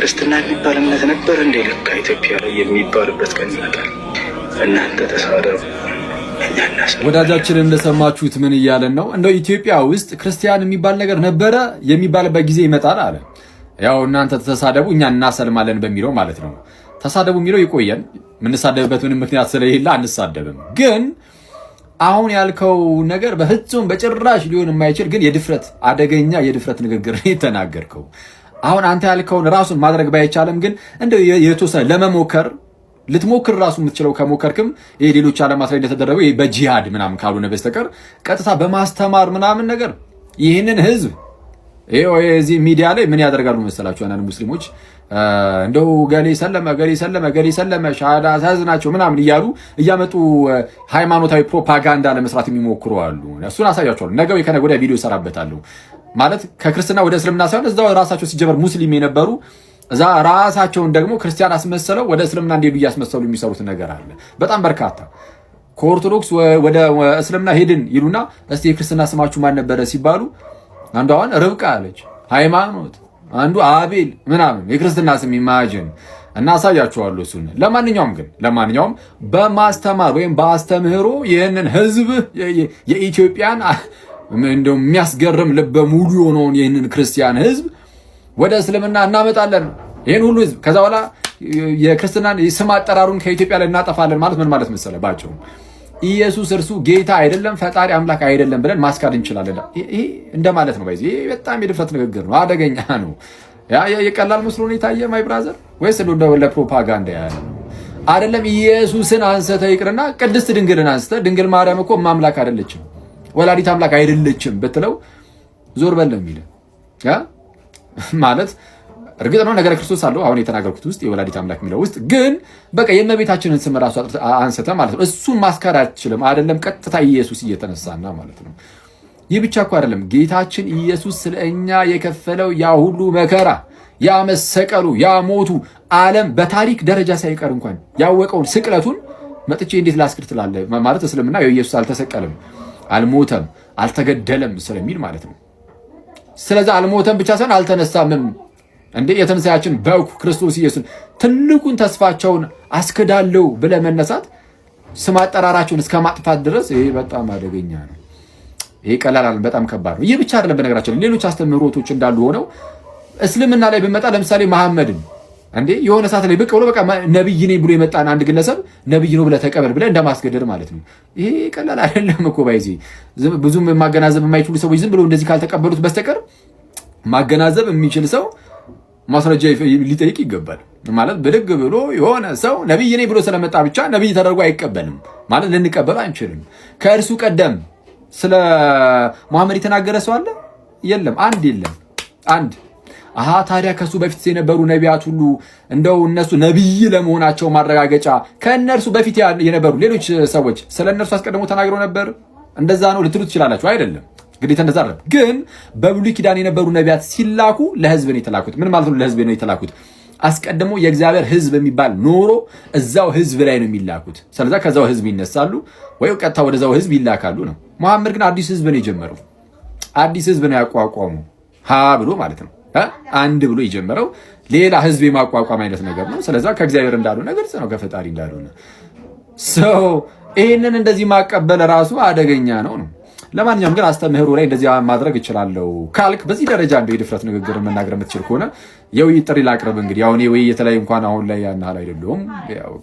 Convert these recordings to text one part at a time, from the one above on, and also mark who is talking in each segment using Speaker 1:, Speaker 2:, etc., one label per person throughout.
Speaker 1: ክርስትና የሚባል እምነት ነበር እንደ ለካ ኢትዮጵያ ላይ የሚባልበት ቀን ይመጣል። እናንተ ተሳደቡ፣ እኛ እናሰማለን።
Speaker 2: ወዳጃችን እንደሰማችሁት ምን እያለን ነው? እንደው ኢትዮጵያ ውስጥ ክርስቲያን የሚባል ነገር ነበረ የሚባልበት ጊዜ ይመጣል አለ። ያው እናንተ ተሳደቡ እኛ እናሰልማለን በሚለው ማለት ነው። ተሳደቡ የሚለው ይቆየን፣ የምንሳደብበት ምንም ምክንያት ስለሌለ አንሳደብም። ግን አሁን ያልከው ነገር በፍጹም በጭራሽ ሊሆን የማይችል ግን የድፍረት አደገኛ የድፍረት ንግግር የተናገርከው። አሁን አንተ ያልከውን ራሱን ማድረግ ባይቻልም ግን እንደው የተወሰነ ለመሞከር ልትሞክር ራሱ የምትችለው ከሞከርክም ይሄ ሌሎች ዓለማት ላይ እንደተደረገው ይሄ በጂሃድ ምናምን ካልሆነ በስተቀር ቀጥታ በማስተማር ምናምን ነገር ይህንን ህዝብ እዚህ ሚዲያ ላይ ምን ያደርጋሉ መሰላችሁ? አንዳንድ ሙስሊሞች እንደው ገሌ ሰለመ ሻሃዳ ሳዝናቸው ምናምን እያሉ እያመጡ ሃይማኖታዊ ፕሮፓጋንዳ ለመስራት የሚሞክሩ አሉ። እሱን አሳያቸዋለሁ። ነገ ወይ ከነገ ወዲያ ቪዲዮ እሰራበታለሁ። ማለት ከክርስትና ወደ እስልምና ሳይሆን እዛው ራሳቸው ሲጀመር ሙስሊም የነበሩ እዛ ራሳቸውን ደግሞ ክርስቲያን አስመሰለው ወደ እስልምና እንዲሄዱ እያስመሰሉ የሚሰሩት ነገር አለ። በጣም በርካታ ከኦርቶዶክስ ወደ እስልምና ሄድን ይሉና እስቲ የክርስትና ስማችሁ ማን ነበረ ሲባሉ አንዱ አሁን ርብቃ አለች ሃይማኖት፣ አንዱ አቤል ምናምን የክርስትና ስም ኢማጂን እና አሳያችኋለሁ እሱን። ለማንኛውም በማስተማር ወይም በአስተምህሮ ይህንን ህዝብ የኢትዮጵያን እንደው የሚያስገርም ልበ ሙሉ የሆነውን ይህንን ክርስቲያን ህዝብ ወደ እስልምና እናመጣለን። ይህን ሁሉ ህዝብ ከዛ በኋላ የክርስትናን ስም አጠራሩን ከኢትዮጵያ ላይ እናጠፋለን ማለት ምን ማለት መሰለ? ባጭሩ ኢየሱስ እርሱ ጌታ አይደለም ፈጣሪ አምላክ አይደለም ብለን ማስካድ እንችላለን። ይሄ እንደማለት ነው። ይሄ በጣም የድፍረት ንግግር ነው፣ አደገኛ ነው። የቀላል መስሎ ነው የታየ ማይ ብራዘር፣ ወይስ ለፕሮፓጋንዳ ያለ ነው? አይደለም ኢየሱስን አንስተ ይቅርና ቅድስት ድንግልን አንስተ ድንግል ማርያም እኮ ማምላክ አይደለችም ወላዲት አምላክ አይደለችም ብትለው ዞር በል የሚል ማለት እርግጥ ነው ነገረ ክርስቶስ አለው አሁን የተናገርኩት ውስጥ የወላዲት አምላክ የሚለው ውስጥ ግን በቃ የእመቤታችንን ስም ራሱ አንስተ ማለት ነው። እሱን ማስካድ አትችልም። አይደለም ቀጥታ ኢየሱስ እየተነሳና ማለት ነው። ይህ ብቻ እኮ አይደለም ጌታችን ኢየሱስ ስለኛ የከፈለው ያ ሁሉ መከራ፣ ያ መሰቀሉ፣ ያ ሞቱ ዓለም በታሪክ ደረጃ ሳይቀር እንኳን ያወቀውን ስቅለቱን መጥቼ እንዴት ላስክድ ትላለህ? ማለት እስልምና ኢየሱስ አልተሰቀለም፣ አልሞተም፣ አልተገደለም ስለሚል ማለት ነው። ስለዚህ አልሞተም ብቻ ሳይሆን አልተነሳምም። እንዴ የተንሳያችን በኩ ክርስቶስ ኢየሱስ ትልቁን ተስፋቸውን አስከዳለው ብለ መነሳት ስም አጠራራቸውን እስከ ማጥፋት ድረስ ይሄ በጣም አደገኛ ነው። ይሄ ቀላል በጣም ከባድ ነው። ይሄ ብቻ አይደለም። በነገራችን ሌሎች አስተምህሮቶች እንዳሉ ሆነው እስልምና ላይ ብንመጣ ለምሳሌ መሐመድን እንዴ የሆነ ሰዓት ላይ ብቅ ብሎ በቃ ነብይ ነኝ ብሎ የመጣን አንድ ግለሰብ ነብይ ነው ብለ ተቀበል ብለ እንደማስገደድ ማለት ነው። ይሄ ቀላል አይደለም እኮ ባይዚ ብዙም ማገናዘብ የማይችሉ ሰዎች ዝም ብሎ እንደዚህ ካልተቀበሉት በስተቀር ማገናዘብ የሚችል ሰው ማስረጃ ሊጠይቅ ይገባል። ማለት ብድግ ብሎ የሆነ ሰው ነብይ ነኝ ብሎ ስለመጣ ብቻ ነብይ ተደርጎ አይቀበልም ማለት ልንቀበል አንችልም። ከእርሱ ቀደም ስለ መሐመድ የተናገረ ሰው አለ? የለም። አንድ ታዲያ ከሱ በፊት የነበሩ ነቢያት ሁሉ እንደው እነሱ ነብይ ለመሆናቸው ማረጋገጫ ከእነርሱ በፊት የነበሩ ሌሎች ሰዎች ስለ እነርሱ አስቀድሞ ተናግረው ነበር? እንደዛ ነው ልትሉ ትችላላችሁ። አይደለም ግዴታ እንደዛ አይደለም። ግን በብሉይ ኪዳን የነበሩ ነቢያት ሲላኩ ለህዝብ ነው የተላኩት። ምን ማለት ነው? ለህዝብ ነው የተላኩት። አስቀድሞ የእግዚአብሔር ህዝብ የሚባል ኖሮ እዛው ህዝብ ላይ ነው የሚላኩት። ስለዚህ ከዛው ህዝብ ይነሳሉ ወይ ቀጥታ ወደዛው ህዝብ ይላካሉ ነው። መሐመድ ግን አዲስ ህዝብ ነው የጀመረው። አዲስ ህዝብ ነው ያቋቋመው። ብሎ ማለት ነው አንድ ብሎ የጀመረው ሌላ ህዝብ የማቋቋም አይነት ነገር ነው። ስለዚህ ከእግዚአብሔር እንዳልሆነ ግልጽ ነው፣ ከፈጣሪ እንዳልሆነ ሰው ይሄንን እንደዚህ ማቀበል ራሱ አደገኛ ነው። ለማንኛውም ግን አስተምህሮ ላይ እንደዚህ ማድረግ እችላለሁ ካልክ በዚህ ደረጃ እንደው የድፍረት ንግግር መናገር የምትችል ከሆነ የውይይት ጥሪ ላቅርብ። እንግዲህ አሁን የውይይት ላይ እንኳን አሁን ላይ ያን ሀል አይደለም፣ ያው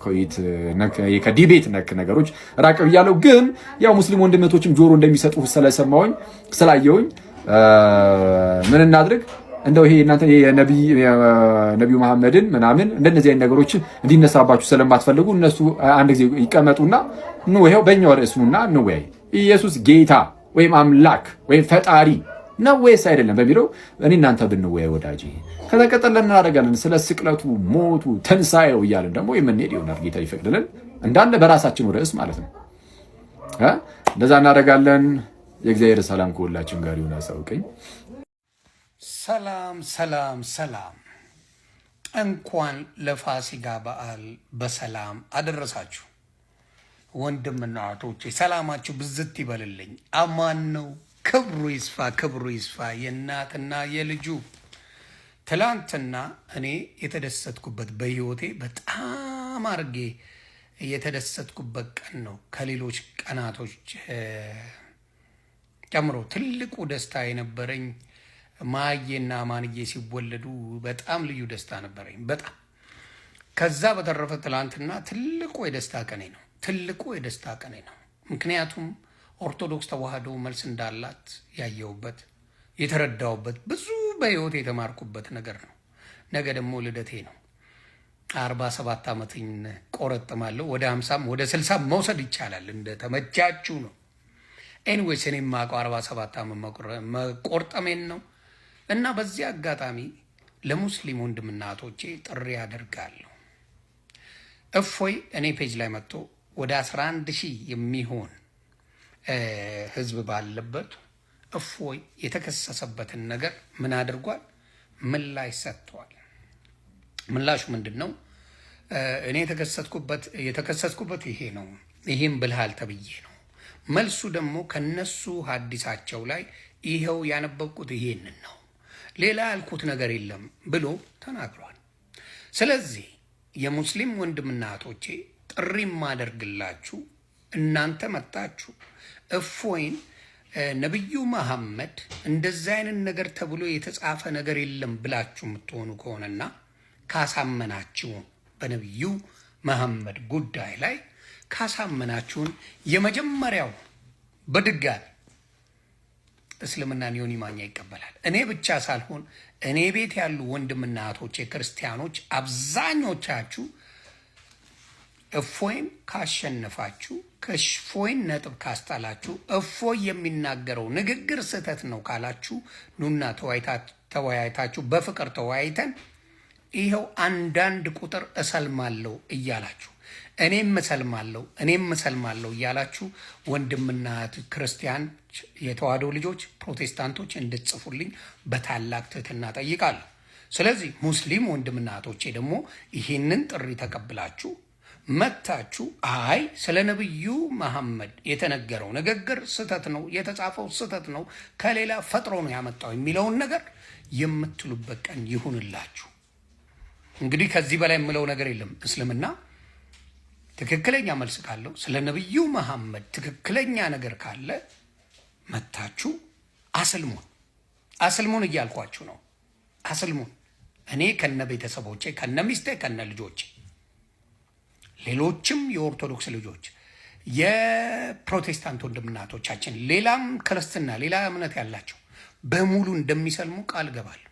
Speaker 2: ከዲቤት ነክ ነገሮች ራቅ ብያለሁ። ግን ያው ሙስሊም ወንድሞችም ጆሮ እንደሚሰጡ ስለሰማሁኝ ስላየሁኝ ምን እናድርግ እንደው ይሄ እናንተ የነብዩ መሐመድን ምናምን እንደነዚህ አይነት ነገሮች እንዲነሳባችሁ ስለማትፈልጉ እነሱ አንድ ጊዜ ይቀመጡና ነው ይሄው በእኛው ርዕሱና እንወያይ። ኢየሱስ ጌታ ወይም አምላክ ወይም ፈጣሪ ነው ወይስ አይደለም በሚለው እኔ እናንተ ብንወያይ ወዳጅ። ከዛ ቀጥለን እናደርጋለን ስለ ስቅለቱ፣ ሞቱ፣ ትንሳኤው እያልን ደግሞ የምንሄድ ይሆናል ጌታ ይፈቅድልን እንዳለ በራሳችን ርዕስ ማለት ነው። እንደዛ እናደርጋለን። የእግዚአብሔር ሰላም ከሁላችን ጋር ይሁን። አሳውቀኝ።
Speaker 3: ሰላም። እንኳን ለፋሲካ በዓል በሰላም አደረሳችሁ። ወንድምና እህቶቼ ሰላማችሁ ብዝት ይበልልኝ። አማን ነው። ክብሩ ይስፋ። የእናትና የልጁ ትላንትና እኔ የተደሰትኩበት በህይወቴ በጣም አርጌ የተደሰትኩበት ቀን ነው። ከሌሎች ቀናቶች ጨምሮ ትልቁ ደስታ የነበረኝ ማዬና ማንዬ ሲወለዱ በጣም ልዩ ደስታ ነበረኝ። በጣም ከዛ በተረፈ ትላንትና ትልቁ የደስታ ቀኔ ነው። ትልቁ የደስታ ቀኔ ነው። ምክንያቱም ኦርቶዶክስ ተዋህዶ መልስ እንዳላት ያየሁበት የተረዳሁበት ብዙ በህይወት የተማርኩበት ነገር ነው። ነገ ደግሞ ልደቴ ነው። 47 ዓመትን ቆረጥማለሁ። ወደ 50 ወደ 60 መውሰድ ይቻላል፣ እንደ ተመቻችሁ ነው። ኤኒዌይስ እኔ የማውቀው 47 ዓመት መቆርጠሜን ነው። እና በዚህ አጋጣሚ ለሙስሊም ወንድምና እህቶቼ ጥሪ አደርጋለሁ። እፎይ እኔ ፔጅ ላይ መጥቶ ወደ 11,000 የሚሆን ህዝብ ባለበት እፎይ የተከሰሰበትን ነገር ምን አድርጓል? ምላሽ ሰጥቷል። ምላሹ ምንድን ነው? እኔ የተከሰስኩበት ይሄ ነው፣ ይሄም ብልሃል ተብዬ ነው። መልሱ ደግሞ ከነሱ ሀዲሳቸው ላይ ይኸው ያነበብኩት ይሄንን ነው፣ ሌላ ያልኩት ነገር የለም ብሎ ተናግሯል። ስለዚህ የሙስሊም ወንድምና እህቶቼ ጥሪ ማደርግላችሁ እናንተ መጣችሁ እፎይን ነብዩ መሐመድ እንደዚህ አይነት ነገር ተብሎ የተጻፈ ነገር የለም ብላችሁ የምትሆኑ ከሆነና ካሳመናችሁ በነብዩ መሐመድ ጉዳይ ላይ ካሳመናችሁን የመጀመሪያው በድጋሚ እስልምናን ዮኒ ማኛ ይቀበላል። እኔ ብቻ ሳልሆን እኔ ቤት ያሉ ወንድምና እህቶቼ ክርስቲያኖች አብዛኞቻችሁ እፎይን ካሸነፋችሁ ከእፎይን ነጥብ ካስጣላችሁ እፎይ የሚናገረው ንግግር ስህተት ነው ካላችሁ ኑና ተወያይታችሁ በፍቅር ተወያይተን ይኸው አንዳንድ ቁጥር እሰልማለሁ እያላችሁ እኔም እሰልማለሁ እያላችሁ ወንድምና ክርስቲያን የተዋህዶ ልጆች ፕሮቴስታንቶች እንድትጽፉልኝ በታላቅ ትህትና ጠይቃለሁ። ስለዚህ ሙስሊም ወንድምና እህቶቼ ደግሞ ይህንን ጥሪ ተቀብላችሁ መታችሁ አይ ስለ ነብዩ መሐመድ የተነገረው ንግግር ስህተት ነው፣ የተጻፈው ስህተት ነው፣ ከሌላ ፈጥሮ ነው ያመጣው የሚለውን ነገር የምትሉበት ቀን ይሁንላችሁ። እንግዲህ ከዚህ በላይ የምለው ነገር የለም። እስልምና ትክክለኛ መልስ ካለው ስለ ነብዩ መሐመድ ትክክለኛ ነገር ካለ መታችሁ አስልሙን እያልኳችሁ ነው። አስልሙን እኔ ከነ ቤተሰቦቼ ከነ ሚስቴ ከነ ልጆቼ ሌሎችም የኦርቶዶክስ ልጆች የፕሮቴስታንት ወንድምናቶቻችን ሌላም ክርስትና ሌላ እምነት ያላቸው በሙሉ እንደሚሰልሙ ቃል ገባለሁ።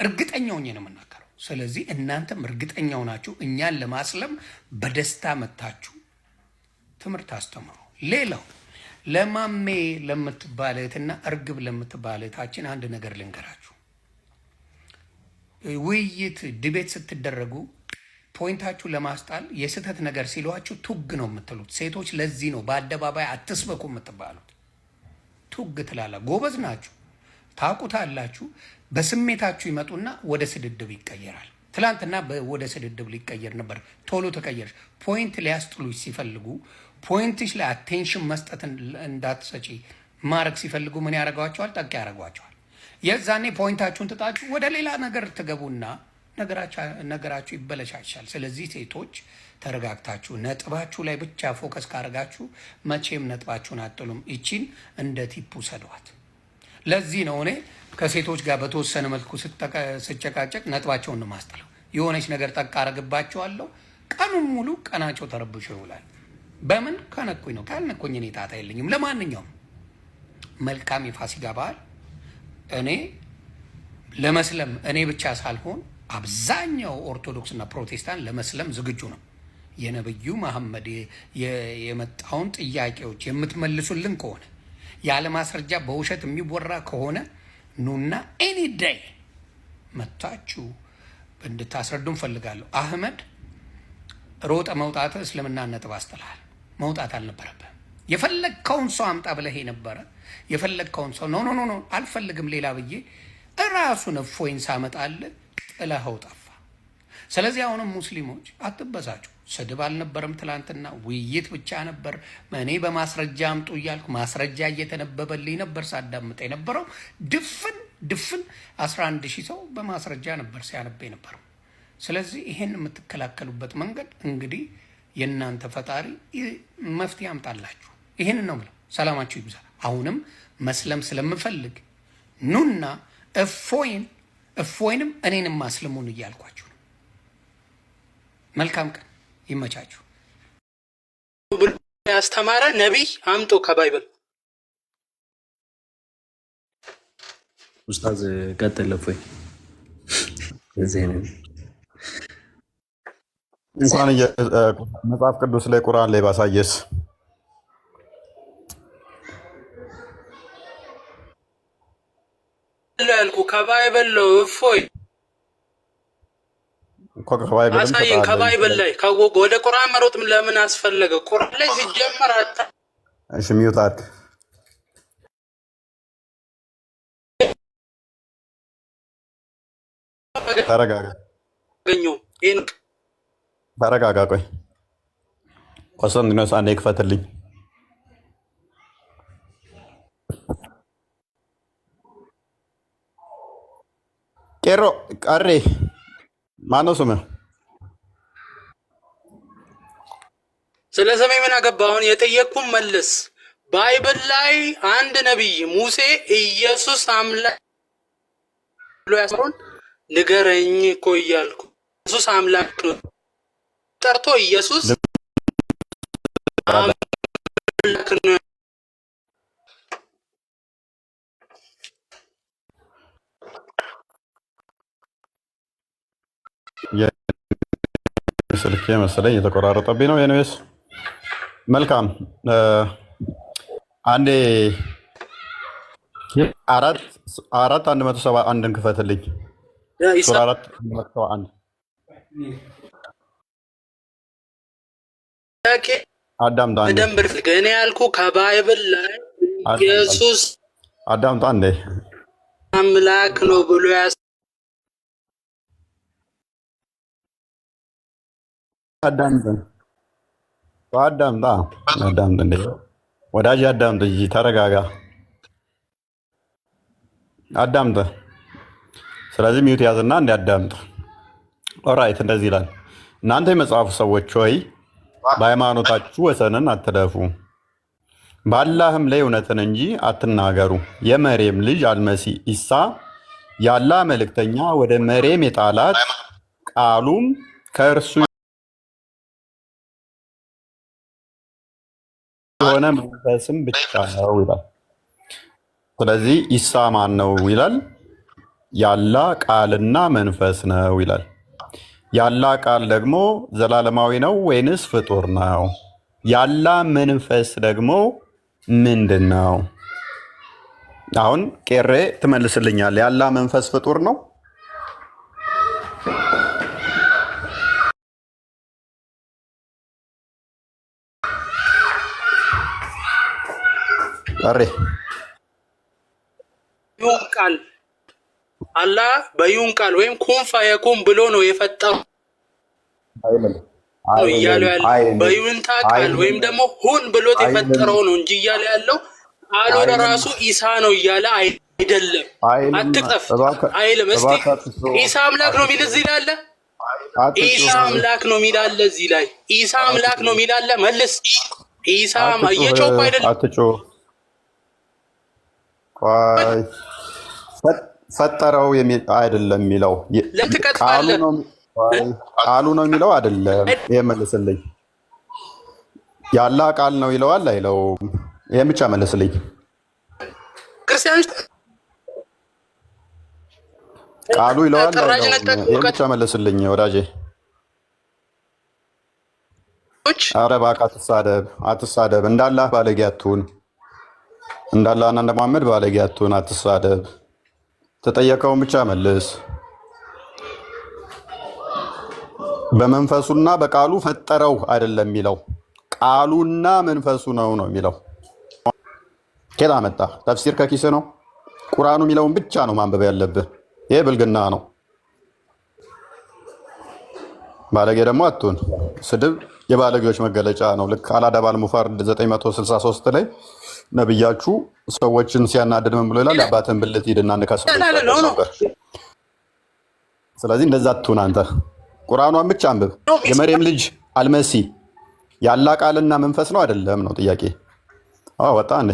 Speaker 3: እርግጠኛ ሆኜ ነው የምናገረው። ስለዚህ እናንተም እርግጠኛው ናችሁ እኛን ለማስለም በደስታ መታችሁ ትምህርት አስተምሩ። ሌላው ለማሜ ለምትባል እህትና እርግብ ለምትባል እህታችን አንድ ነገር ልንገራችሁ። ውይይት ዲቤት ስትደረጉ ፖይንታችሁ ለማስጣል የስህተት ነገር ሲሏችሁ ቱግ ነው የምትሉት። ሴቶች ለዚህ ነው በአደባባይ አትስበኩ የምትባሉት። ቱግ ትላላ። ጎበዝ ናችሁ፣ ታውቁታላችሁ። በስሜታችሁ ይመጡና ወደ ስድድብ ይቀየራል። ትላንትና ወደ ስድድብ ሊቀየር ነበር፣ ቶሎ ተቀየር። ፖይንት ሊያስጥሉች ሲፈልጉ ፖይንትሽ ላይ አቴንሽን መስጠት እንዳትሰጪ ማድረግ ሲፈልጉ ምን ያደርጓቸዋል? ጠቅ ያደርጓቸዋል። የዛኔ ፖይንታችሁን ትጣችሁ ወደ ሌላ ነገር ትገቡና ነገራችሁ ይበለሻሻል። ስለዚህ ሴቶች ተረጋግታችሁ ነጥባችሁ ላይ ብቻ ፎከስ ካደረጋችሁ መቼም ነጥባችሁን አጥሉም። ይቺን እንደ ቲፑ ሰዷት። ለዚህ ነው እኔ ከሴቶች ጋር በተወሰነ መልኩ ስጨቃጨቅ ነጥባቸውን ነው ማስጥለው። የሆነች ነገር ጠቅ አረግባቸዋለሁ። ቀኑን ሙሉ ቀናቸው ተረብሾ ይውላል። በምን ከነኩኝ ነው? ካልነኩኝ እኔ ጣጣ የለኝም። ለማንኛውም መልካም የፋሲካ በዓል። እኔ ለመስለም እኔ ብቻ ሳልሆን አብዛኛው ኦርቶዶክስና ፕሮቴስታንት ለመስለም ዝግጁ ነው። የነብዩ መሐመድ የመጣውን ጥያቄዎች የምትመልሱልን ከሆነ ያለ ማስረጃ በውሸት የሚወራ ከሆነ ኑና ኤኒ ዴይ መታችሁ እንድታስረዱ እንፈልጋለሁ። አህመድ ሮጠ መውጣት እስልምና ነጥብ አስጥልሃል። መውጣት አልነበረብህ። የፈለግከውን ሰው አምጣ ብለህ ነበረ። የፈለግከውን ሰው ኖ አልፈልግም ሌላ ብዬ እራሱን እፎይን ሳመጣልህ ጥለኸው ጠፋ። ስለዚህ አሁንም ሙስሊሞች አትበሳጩ። ስድብ አልነበረም ትላንትና፣ ውይይት ብቻ ነበር። እኔ በማስረጃ አምጡ እያልኩ ማስረጃ እየተነበበልኝ ነበር ሳዳምጥ የነበረው። ድፍን ድፍን 11,000 ሰው በማስረጃ ነበር ሲያነብ የነበረው። ስለዚህ ይሄን የምትከላከሉበት መንገድ እንግዲህ የእናንተ ፈጣሪ መፍትሄ ያምጣላችሁ። ይሄን ነው የምለው። ሰላማችሁ ይብዛ። አሁንም መስለም ስለምፈልግ ኑና እፎይንም እኔንም ማስልሙን እያልኳችሁ ነው። መልካም ቀን ይመቻችሁ።
Speaker 4: ያስተማረ ነቢይ አምጡ ከባይብል።
Speaker 5: ኡስታዝ ቀጥል። እፎይ
Speaker 6: እንኳን መጽሐፍ ቅዱስ ላይ ቁርአን ላይ ባሳየስ
Speaker 4: ያልኩ ከባይብል ነው። እፎይ አሳየን ከባይብል ላይ ወደ ቁርአን መሮጥ ለምን አስፈለገ? ቁርአን ላይ ሲጀመር
Speaker 6: እሺ ሚውት አድርግ። ተረጋጋ ተረጋጋ። ቆይ ቆስጠንጢኖስ አንዴ ክፈትልኝ። ቄሮ ቀሬ ማነው ስምህ?
Speaker 4: ስለ ስሜ ምን አገባ? አሁን የጠየቅኩህን መልስ። ባይብል ላይ አንድ ነቢይ ሙሴ ኢየሱስ አምላክ ብሎ ያስረውን ንገረኝ እኮ እያልኩ ኢየሱስ አምላክ ነው ጠርቶ ኢየሱስ አምላክ ነው።
Speaker 6: ስልኬ መሰለኝ የተቆራረጠብኝ ነው። የኔስ መልካም አንዴ 4:171 ክፈትልኝ። ሱራ 4:171 አዳምጣ አንዴ።
Speaker 4: እኔ ያልኩህ ከባይብል ላይ ኢየሱስ
Speaker 6: አዳምጣ አንዴ
Speaker 4: አምላክ ነው ብሎ
Speaker 6: አዳምጥ እንዴ ወዳጅ አዳምጥ እንጂ ተረጋጋ። አዳምጥ። ስለዚህ ሚውት ያዝና እንደ አዳምጥ። ኦራይት እንደዚህ ይላል። እናንተ የመጽሐፉ ሰዎች ሆይ በሃይማኖታችሁ ወሰንን አትለፉ፣ በአላህም ላይ እውነትን እንጂ አትናገሩ። የመርየም ልጅ አልመሲህ ኢሳ የአላህ መልእክተኛ ወደ መርየም የጣላት ቃሉም ከእርሱ የሆነ መንፈስም ብቻ ነው ይላል። ስለዚህ ኢሳ ማን ነው ይላል? የአላህ ቃልና መንፈስ ነው ይላል። የአላህ ቃል ደግሞ ዘላለማዊ ነው ወይንስ ፍጡር ነው? የአላህ መንፈስ ደግሞ ምንድን ነው? አሁን ቄሬ ትመልስልኛል። የአላህ መንፈስ ፍጡር ነው? ቄሬ
Speaker 4: ይሁን ቃል አላህ በይሁን ቃል ወይም ኩን ፈየኩን ብሎ ነው የፈጠረው እያለ ያለው በይሁንታ ቃል ወይም ደግሞ ሁን ብሎት የፈጠረው ነው እንጂ እያለ ያለው ቃሉ ለራሱ ኢሳ ነው እያለ አይደለም። አትቅጠፍ አይልም። እስቲ ኢሳ አምላክ ነው የሚል እዚህ ላይ አለ። ኢሳ አምላክ ነው የሚል አለ እዚህ ላይ። ኢሳ አምላክ ነው የሚል አለ። መልስ። ኢሳ እየጮኩ አይደለም።
Speaker 6: አትጮህ። ቆይ ፈጠረው አይደለም የሚለው ቃሉ ነው የሚለው አይደለም። ይሄ መልስልኝ። የአላህ ቃል ነው ይለዋል አይለውም? ይሄን ብቻ መልስልኝ።
Speaker 4: ክርስቲያኖች
Speaker 6: ቃሉ ይለዋል አይለውም? ይሄን ብቻ መልስልኝ ወዳጄ። ኧረ እባክህ አትሳደብ። እንዳላህ ባለጌ አትሁን። እንዳላህና እንደ መሐመድ ባለጌ አትሁን። አትሳደብ። ተጠየቀውን ብቻ መልስ። በመንፈሱና በቃሉ ፈጠረው አይደለም የሚለው ቃሉና መንፈሱ ነው የሚለው። ኬታ መጣ? ተፍሲር ከኪስ ነው? ቁርአኑ የሚለውን ብቻ ነው ማንበብ ያለብህ። ይሄ ብልግና ነው። ባለጌ ደግሞ አትሁን። ስድብ የባለጌዎች መገለጫ ነው። ልክ አልአደብ አልሙፈረድ 963 ላይ ነብያችሁ ሰዎችን ሲያናድድ ምን ብሎ ይላል? አባትን ብልት ሂድና ንከሰው ነበር። ስለዚህ እንደዛ አትሁን አንተ። ቁርአኗን ብቻ አንብብ። የመርየም ልጅ አልመሲ ያላ ቃልና መንፈስ ነው አይደለም ነው ጥያቄ። ወጣ እንዴ?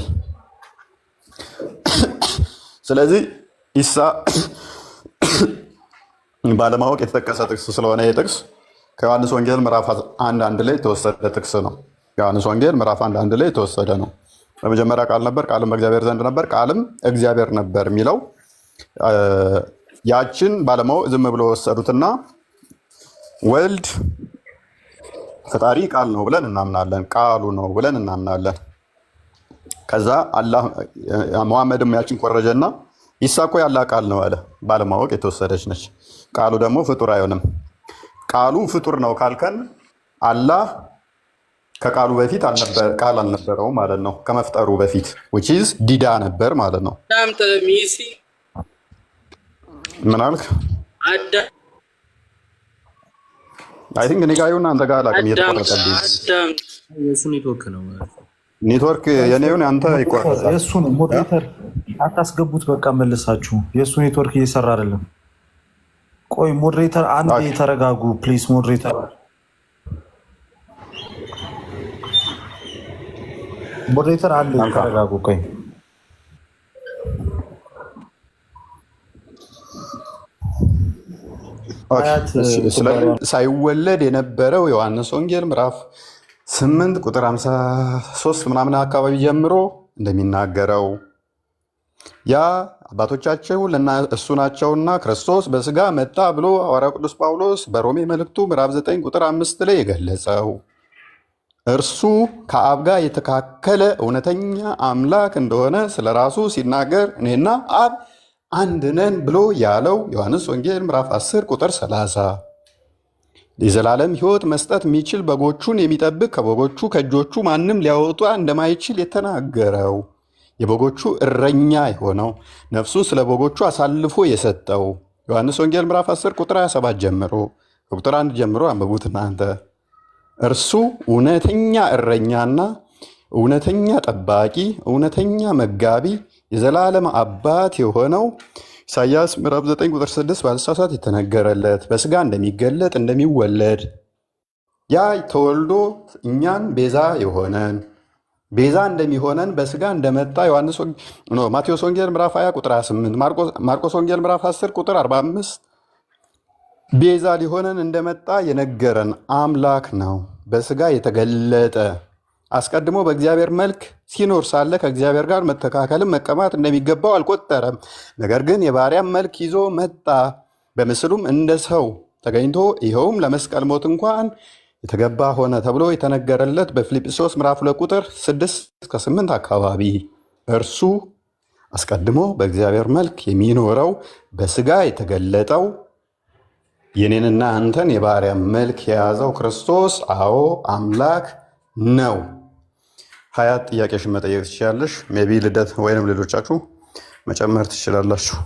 Speaker 6: ስለዚህ ኢሳ ባለማወቅ የተጠቀሰ ጥቅስ ስለሆነ የጥቅስ ከዮሐንስ ወንጌል ምዕራፍ 1:1 ላይ የተወሰደ ጥቅስ ነው። ዮሐንስ ወንጌል ምዕራፍ 1:1 ላይ የተወሰደ ነው። በመጀመሪያ ቃል ነበር፣ ቃልም በእግዚአብሔር ዘንድ ነበር፣ ቃልም እግዚአብሔር ነበር የሚለው ያችን ባለማወቅ ዝም ብሎ ወሰዱትና ወልድ ፈጣሪ ቃል ነው ብለን እናምናለን፣ ቃሉ ነው ብለን እናምናለን። ከዛ አላህ መሐመድም ያችን ኮረጀና ኢሳ እኮ ያላ ቃል ነው አለ። ባለማወቅ የተወሰደች ነች። ቃሉ ደግሞ ፍጡር አይሆንም። ቃሉ ፍጡር ነው ካልከን አላህ ከቃሉ በፊት ቃል አልነበረውም ማለት ነው። ከመፍጠሩ በፊት which is ዲዳ ነበር ማለት ነው። ምን አልክ? አይ ቲንክ እኔ ጋር ይሁን አንተ ጋር አላውቅም። እየተቆረጠልኝ
Speaker 5: የእሱ ኔትወርክ ነው።
Speaker 6: ኔትወርክ የኔ ይሁን አንተ ይቆረጣል።
Speaker 7: የእሱን ሞዴሬተር አታስገቡት። በቃ መልሳችሁ የእሱ ኔትወርክ እየሰራ አይደለም። ቆይ ሞዴሬተር አንዴ ተረጋጉ ፕሊዝ። ሞዴሬተር አንዴ ተረጋጉ። ቆይ
Speaker 6: ሳይወለድ የነበረው ዮሐንስ ወንጌል ምዕራፍ 8 ቁጥር 53 ምናምን አካባቢ ጀምሮ እንደሚናገረው ያ አባቶቻቸው እሱ ናቸውና ክርስቶስ በስጋ መጣ ብሎ ሐዋርያው ቅዱስ ጳውሎስ በሮሜ መልእክቱ ምዕራፍ 9 ቁጥር 5 ላይ የገለጸው እርሱ ከአብ ጋር የተካከለ እውነተኛ አምላክ እንደሆነ ስለራሱ ሲናገር እኔና አብ አንድ ነን ብሎ ያለው ዮሐንስ ወንጌል ምዕራፍ 10 ቁጥር 30 የዘላለም ሕይወት መስጠት የሚችል በጎቹን የሚጠብቅ ከበጎቹ ከእጆቹ ማንም ሊያወጣ እንደማይችል የተናገረው የበጎቹ እረኛ የሆነው ነፍሱን ስለ በጎቹ አሳልፎ የሰጠው ዮሐንስ ወንጌል ምዕራፍ 10 ቁጥር 27 ጀምሮ ቁጥር 1 ጀምሮ አንብቡት እናንተ። እርሱ እውነተኛ እረኛና እውነተኛ ጠባቂ፣ እውነተኛ መጋቢ፣ የዘላለም አባት የሆነው ኢሳይያስ ምዕራፍ 9 ቁጥር 6 ባልሳሳት የተነገረለት በስጋ እንደሚገለጥ እንደሚወለድ ያ ተወልዶ እኛን ቤዛ የሆነን ቤዛ እንደሚሆነን በስጋ እንደመጣ ማቴዎስ ወንጌል ምዕራፍ 20 ቁጥር 28 ማርቆስ ወንጌል ምዕራፍ 10 ቁጥር 45 ቤዛ ሊሆነን እንደመጣ የነገረን አምላክ ነው። በስጋ የተገለጠ አስቀድሞ በእግዚአብሔር መልክ ሲኖር ሳለ ከእግዚአብሔር ጋር መተካከልም መቀማት እንደሚገባው አልቆጠረም። ነገር ግን የባሪያም መልክ ይዞ መጣ፣ በምስሉም እንደ ሰው ተገኝቶ ይኸውም ለመስቀል ሞት እንኳን የተገባ ሆነ ተብሎ የተነገረለት በፊልጵስዩስ ምዕራፍ 2 ቁጥር 6-8 አካባቢ እርሱ አስቀድሞ በእግዚአብሔር መልክ የሚኖረው በስጋ የተገለጠው የኔንና አንተን የባሪያ መልክ የያዘው ክርስቶስ አዎ አምላክ ነው። ሀያት ጥያቄሽን መጠየቅ ትችላለሽ። ሜይ ቢ ልደት ወይንም ሌሎቻችሁ መጨመር ትችላላችሁ።